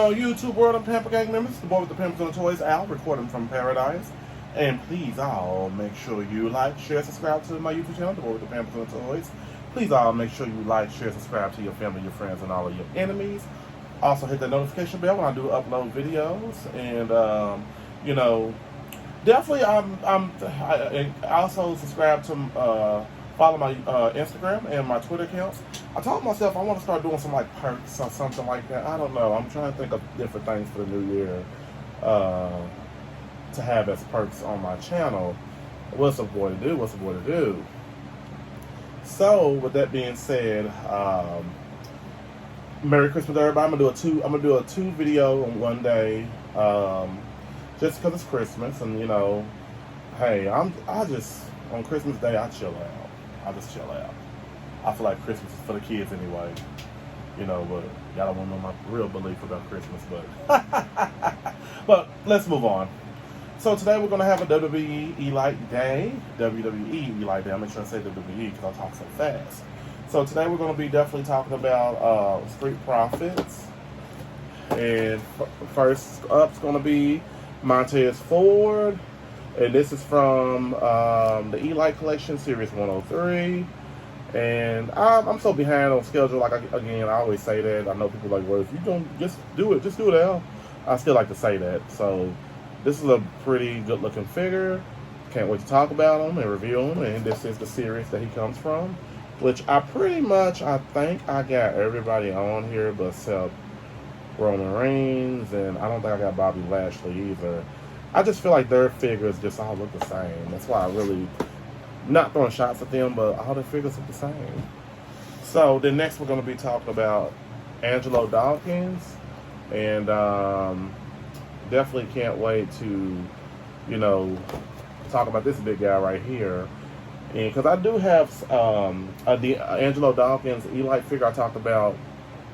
on YouTube World and Pamper Gang members? The boy with the Pampers and Toys, Al, recording from paradise. And please all make sure you like, share, subscribe to my YouTube channel, the boy with the Pampers and Toys. Please all make sure you like, share, subscribe to your family, your friends, and all of your enemies. Also hit that notification bell when I do upload videos. And you know, definitely I also subscribe to follow my Instagram and my Twitter accounts. I told myself I want to start doing some like perks or something like that. I don't know. I'm trying to think of different things for the new year to have as perks on my channel. What's a boy to do? What's a boy to do? So with that being said, Merry Christmas, everybody. I'm gonna do a two video on one day, just because it's Christmas, and you know, hey, I just on Christmas Day I chill out. I just chill out. I feel like Christmas is for the kids anyway, you know. But y'all don't want to know my real belief about Christmas, but let's move on. So today we're gonna have a WWE Elite Day. WWE Elite Day. I make sure I say WWE because I talk so fast. So today we're going to be definitely talking about Street Profits. And first up is going to be Montez Ford. And this is from the Elite Collection Series 103. And I'm so behind on schedule. Like, again, I always say that. I know people are like, well, if you don't just do it, Al. I still like to say that. So this is a pretty good looking figure. Can't wait to talk about him and review him. And this is the series that he comes from, which I think I got everybody on here but except Roman Reigns, and I don't think I got Bobby Lashley either. I just feel like their figures just all look the same. That's why I really, not throwing shots at them, but all their figures look the same. So then next we're going to be talking about Angelo Dawkins, and definitely can't wait to, you know, talk about this big guy right here. And because I do have the Angelo Dawkins Elite figure I talked about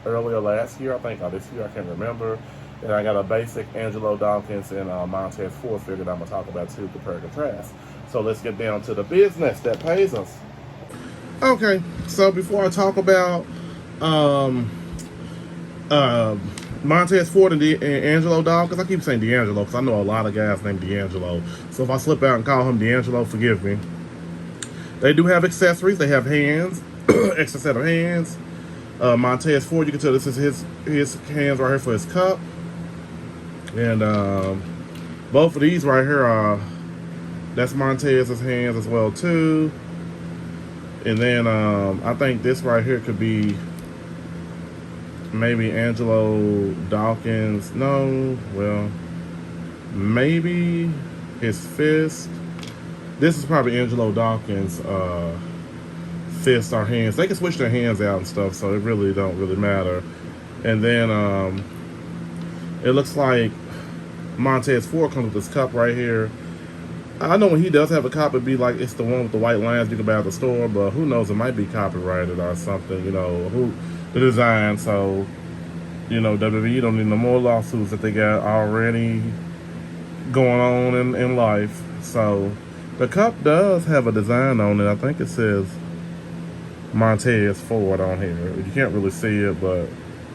earlier last year, I think, or this year, I can't remember. And I got a basic Angelo Dawkins and Montez Ford figure that I'm going to talk about too, compare and contrast. So let's get down to the business that pays us. Okay, so before I talk about Montez Ford and Angelo Dawkins, I keep saying D'Angelo because I know a lot of guys named D'Angelo. So if I slip out and call him D'Angelo, forgive me. They do have accessories. They have hands, extra set of hands. Montez Ford, you can tell this is his hands right here for his cup. And both of these right here are, that's Montez's hands as well too. And then I think this right here could be maybe Angelo Dawkins. No, well, maybe his fist. This is probably Angelo Dawkins' fist or hands. They can switch their hands out and stuff, so it really don't really matter. And then it looks like Montez Ford comes with this cup right here. I know when he does have a cup, it'd be like it's the one with the white lines you can buy at the store, but who knows, it might be copyrighted or something, you know, the design. So, you know, WWE don't need no more lawsuits that they got already going on in life. So the cup does have a design on it. I think it says Montez Ford on here. You can't really see it, but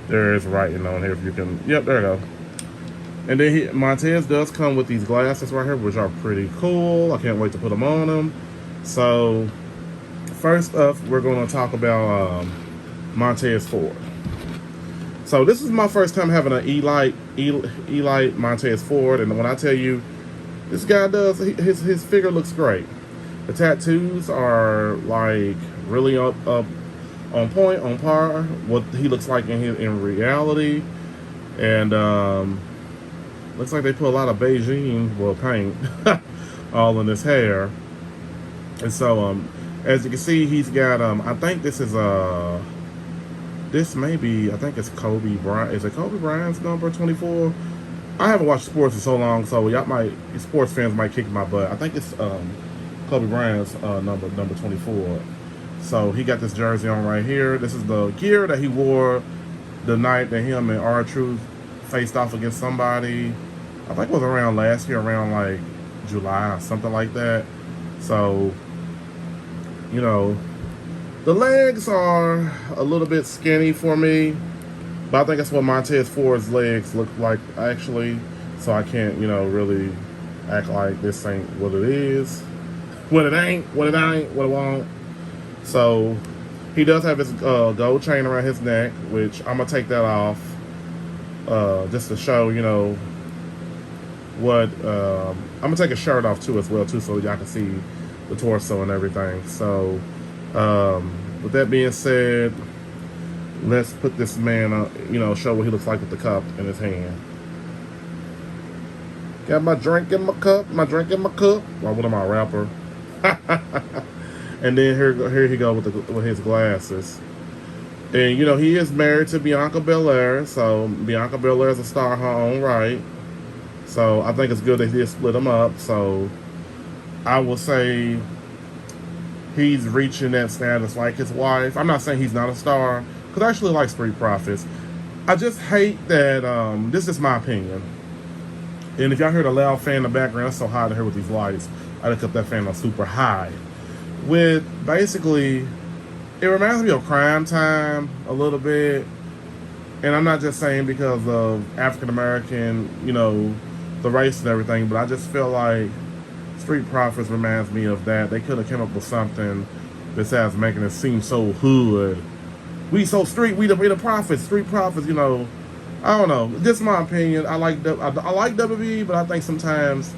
there is writing on here if you can. Yep, there you go. And then Montez does come with these glasses right here, which are pretty cool. I can't wait to put them on him. So first up, we're going to talk about Montez Ford. So this is my first time having an Elite Montez Ford, and when I tell you, this guy does, his figure looks great. The tattoos are like really up on point, on par, what he looks like in reality. And looks like they put a lot of Beijing, well, paint, all in his hair. And so as you can see, he's got I think this is this may be, I think it's Kobe Bryant. Is it Kobe Bryant's number 24? I haven't watched sports in so long, so sports fans might kick my butt. I think it's Kobe Bryant's number 24. So he got this jersey on right here. This is the gear that he wore the night that him and R-Truth faced off against somebody. I think it was around last year, around like July or something like that. So, you know, the legs are a little bit skinny for me. But I think that's what Montez Ford's legs look like actually. So I can't, really act like this ain't what it is. What it ain't, what it ain't, what it won't. So he does have his gold chain around his neck, which I'm gonna take that off just to show, what I'm gonna take a shirt off too as well too, so y'all can see the torso and everything. So with that being said, let's put this man show what he looks like with the cup in his hand. Got my drink in my cup, my drink in my cup. Well, what am I, a rapper? And then here he go with his glasses. And he is married to Bianca Belair, so Bianca Belair is a star in her own right. So I think it's good that he did split them up. So I will say he's reaching that status like his wife. I'm not saying he's not a star, because I actually like Street Profits. I just hate that, this is my opinion. And if y'all heard a loud fan in the background, it's so hot in here with these lights. I just kept that fan on super high. With basically, it reminds me of Crime Time a little bit. And I'm not just saying because of African American, the race and everything, but I just feel like Street Profits reminds me of that. They could have come up with something besides making it seem so hood. We so street, we the prophets, Street Profits, I don't know. Just my opinion. I like WWE, but I think sometimes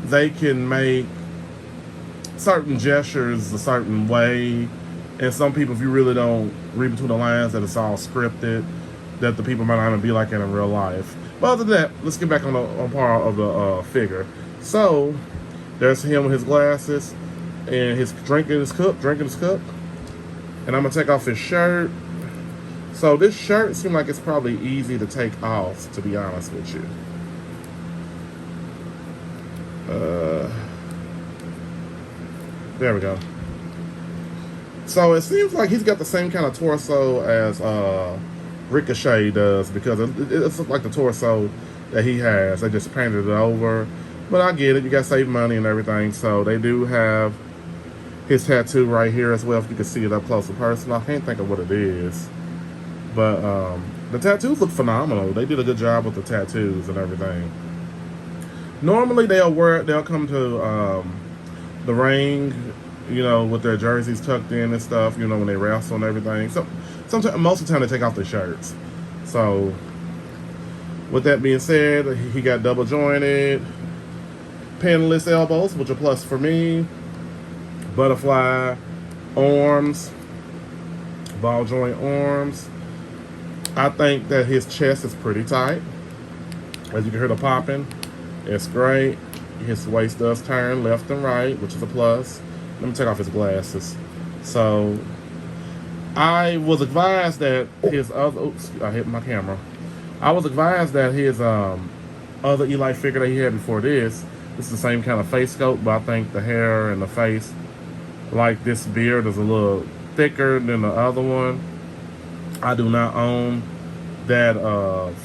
they can make certain gestures a certain way, and some people, if you really don't read between the lines, that it's all scripted, that the people might not even be like it in real life. But other than that, let's get back on part of the figure. So there's him with his glasses and his drinking his cup, and I'm gonna take off his shirt. So this shirt seems like it's probably easy to take off, to be honest with you. There we go. So it seems like he's got the same kind of torso as Ricochet does, because it's like the torso that he has. They just painted it over. But I get it. You got to save money and everything. So they do have his tattoo right here as well, if you can see it up close and personal. I can't think of what it is. But the tattoos look phenomenal. They did a good job with the tattoos and everything. Normally they'll come to the ring, with their jerseys tucked in and stuff, when they wrestle and everything. So most of the time they take off their shirts. So with that being said, he got double jointed, pinless elbows, which are plus for me, butterfly arms, ball joint arms. I think that his chest is pretty tight. As you can hear the popping, it's great. His waist does turn left and right, which is a plus. Let me take off his glasses. So I was advised that his other, oops, I hit my camera. I was advised that his other Elite figure that he had before this is the same kind of face sculpt, but I think the hair and the face, like this beard, is a little thicker than the other one. I do not own that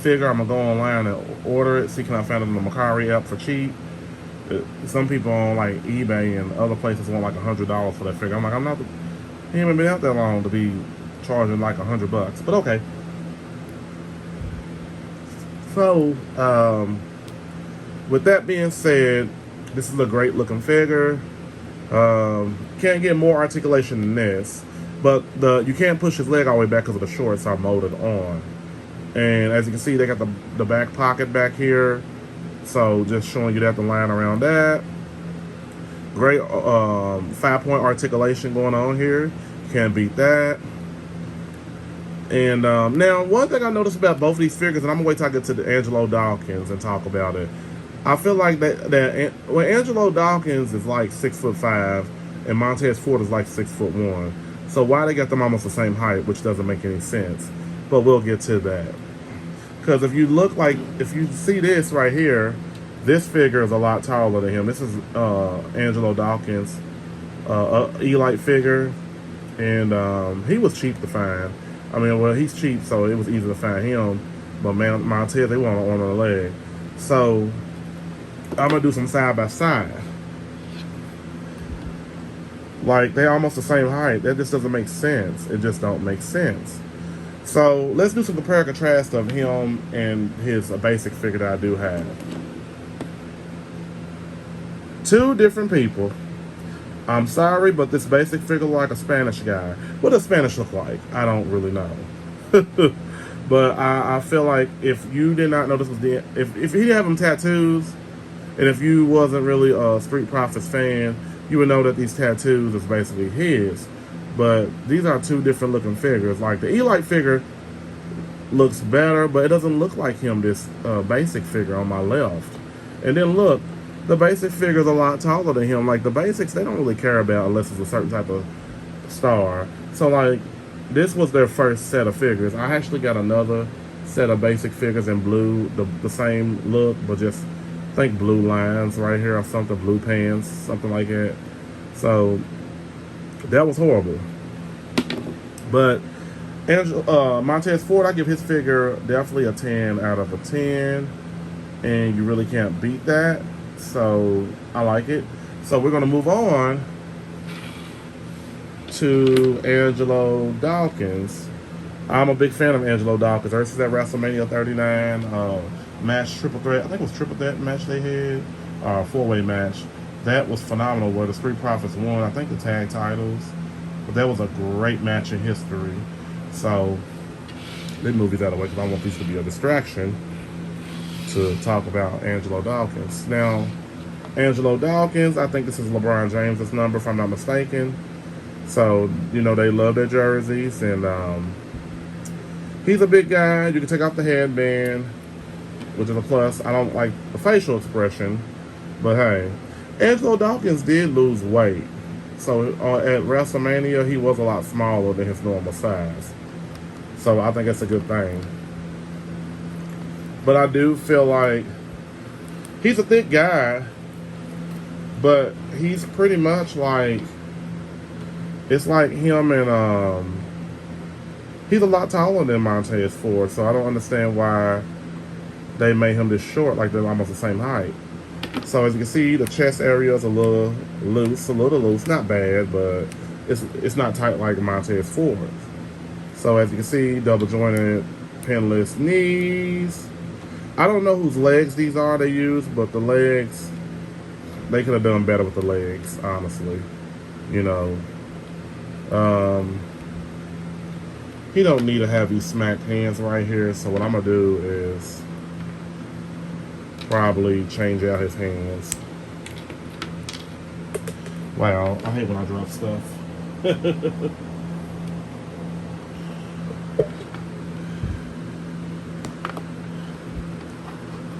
figure. I'm gonna go online and order it. See, can I find it on the Macari app for cheap? Some people on like eBay and other places want like $100 for that figure. I'm like, he ain't been out that long to be charging like $100. But okay. So, with that being said, this is a great looking figure. Can't get more articulation than this. But you can't push his leg all the way back because of the shorts are molded on. And as you can see, they got the back pocket back here. So just showing you that, the line around that. Great 5-point articulation going on here. Can't beat that. And now, one thing I noticed about both of these figures, and I'm going to wait till I get to the Angelo Dawkins and talk about it. I feel like that Angelo Dawkins is like 6'5", and Montez Ford is like 6'1". So why they got them almost the same height, which doesn't make any sense. But we'll get to that. Because if you see this right here, this figure is a lot taller than him. This is Angelo Dawkins, Elite figure. And he was cheap to find. I mean, well, he's cheap, so it was easy to find him. But man, Montez, they want on the leg. So I'm going to do some side by side. Like, they're almost the same height. That just doesn't make sense. It just don't make sense. So let's do some compare and contrast of him and his basic figure that I do have. Two different people. I'm sorry, but this basic figure like a Spanish guy. What does Spanish look like? I don't really know. But I feel like if you did not know this was if he didn't have them tattoos, and if you wasn't really a Street Profits fan, you would know that these tattoos is basically his. But these are two different looking figures. Like the Elite figure looks better, but it doesn't look like him, this basic figure on my left. And then look, the basic figure is a lot taller than him. Like the basics, they don't really care about unless it's a certain type of star. So like, this was their first set of figures. I actually got another set of basic figures in blue, the same look, but just think blue lines right here or something, blue pants, something like that. So that was horrible. But Montez Ford, I give his figure definitely a 10 out of a 10, and you really can't beat that. So I like it. So we're gonna move on to Angelo Dawkins. I'm a big fan of Angelo Dawkins. Versus at WrestleMania 39 match, triple threat. I think it was triple threat match they had, four-way match. That was phenomenal. Where the Street Profits won, I think, the tag titles. But that was a great match in history. So let me move these out of the way because I want these to be a distraction to talk about Angelo Dawkins. Now, Angelo Dawkins, I think this is LeBron James' number, if I'm not mistaken. So, you know, they love their jerseys, and he's a big guy. You can take off the headband, which is a plus. I don't like the facial expression, but hey, Angelo Dawkins did lose weight. So at WrestleMania, he was a lot smaller than his normal size. So I think that's a good thing. But I do feel like he's a thick guy, but he's pretty much like, it's like him and he's a lot taller than Montez Ford, so I don't understand why they made him this short, like they're almost the same height. So as you can see, the chest area is a little loose, not bad, but it's not tight like Montez Ford. So as you can see, double jointed, pinless knees. I don't know whose legs these are they use, but the legs, they could have done better with the legs, honestly. You know, he don't need to have these smacked hands right here. So what I'm gonna do is probably change out his hands. Wow, I hate when I drop stuff.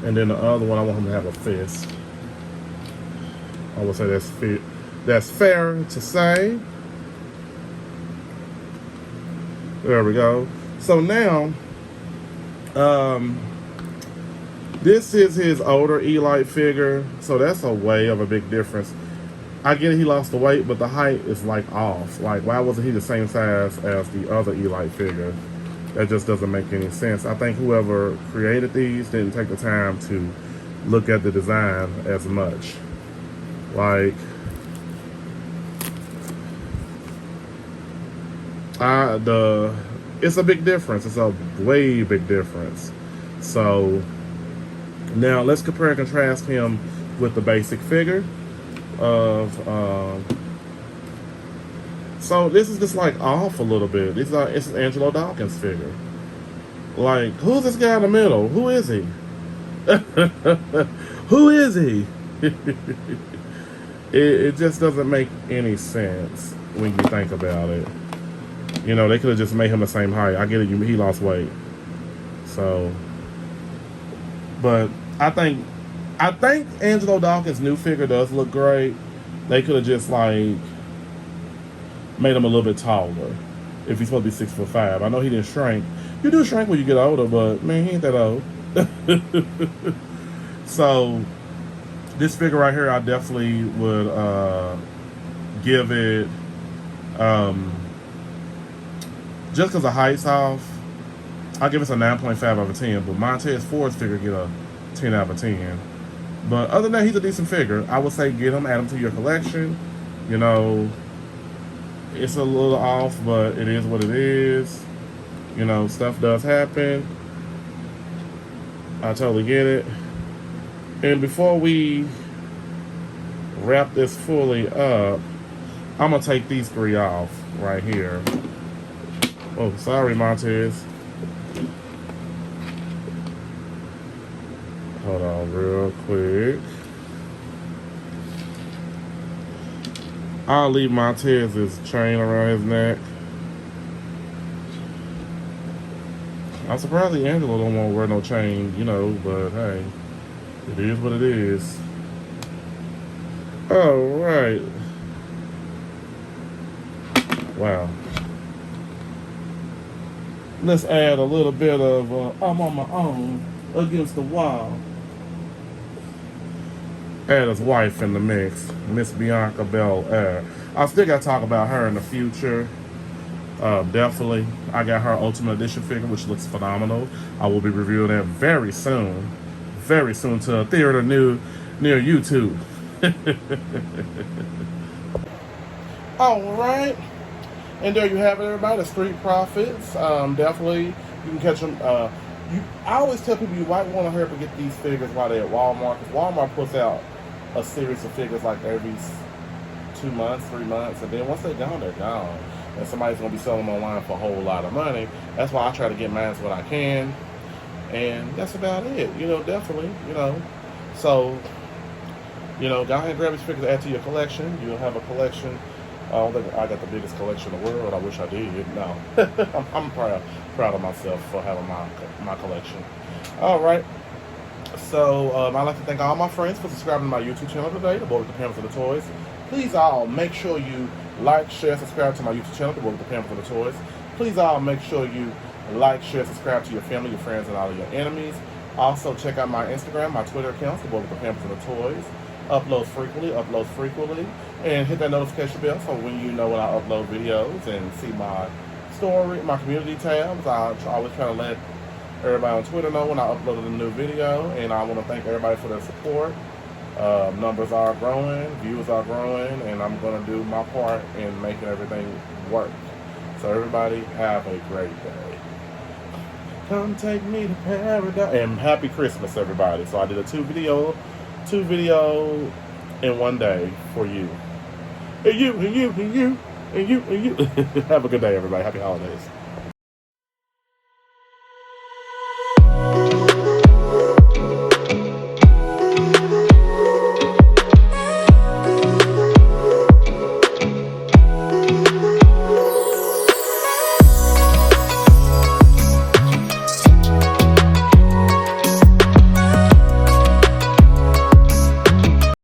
And then the other one, I want him to have a fist. I would say that's fair to say. There we go. So now, this is his older Elite figure, so that's a way of a big difference. I get it, he lost the weight, but the height is like off. Like, why wasn't he the same size as the other Elite figure? That just doesn't make any sense. I think whoever created these didn't take the time to look at the design as much. Like, it's a big difference. It's a way big difference. So now let's compare and contrast him with the basic figure of so this is just like off a little bit. It's an Angelo Dawkins figure. Like, who's this guy in the middle? Who is he? Who is he? It just doesn't make any sense when you think about it. You know, they could have just made him the same height. I get it, he lost weight. So, but I think Angelo Dawkins' new figure does look great. They could have just like made him a little bit taller if he's supposed to be 6'5". I know he didn't shrink. You do shrink when you get older, but man, he ain't that old. So this figure right here, I definitely would give it just because the height's off. I'll give it a 9.5 out of 10. But Montez Ford's figure get a 10 out of 10. But other than that, he's a decent figure. I would say get him, add him to your collection. You know, it's a little off, but it is what it is. You know, stuff does happen. I totally get it. And before we wrap this fully up, I'm going to take these 3 off right here. Oh, sorry, Montez. Hold on real quick. I'll leave Montez's chain around his neck. I'm surprised the Angelo don't want to wear no chain, you know, but hey, it is what it is. All right. Wow. Let's add a little bit of I'm on my own against the wall. Add his wife in the mix, Miss Bianca Belair. I still got to talk about her in the future. Definitely. I got her Ultimate Edition figure, which looks phenomenal. I will be reviewing that very soon. Very soon to a theater near YouTube. All right. And there you have it, everybody. The Street Profits. Definitely, you can catch them. I always tell people you might want to hurry up and get these figures while they're at Walmart. Because Walmart puts out a series of figures like every 2 months, 3 months. And then once they're gone, they're gone. And somebody's going to be selling them online for a whole lot of money. That's why I try to get mine when I can. And that's about it. You know, definitely, you know. So, you know, go ahead and grab these figures to add to your collection. You'll have a collection. I don't think I got the biggest collection in the world. I wish I did. No. I'm proud of myself for having my collection. All right. So, I'd like to thank all my friends for subscribing to my YouTube channel today, The Boy with the Pampers and the Toys. Please all make sure you like, share, subscribe to my YouTube channel, The Boy with the Pampers and the Toys. Please all make sure you like, share, subscribe to your family, your friends, and all of your enemies. Also, check out my Instagram, my Twitter accounts, The Boy with the Pampers and the Toys. Uploads frequently, and hit that notification bell so when you know when I upload videos and see my story, my community tabs. I always try to let everybody on Twitter know when I upload a new video, and I want to thank everybody for their support. Numbers are growing, views are growing, and I'm going to do my part in making everything work. So everybody have a great day. Come take me to paradise. And happy Christmas, everybody. So I did a two video in one day for you. And you. Have a good day, everybody. Happy holidays.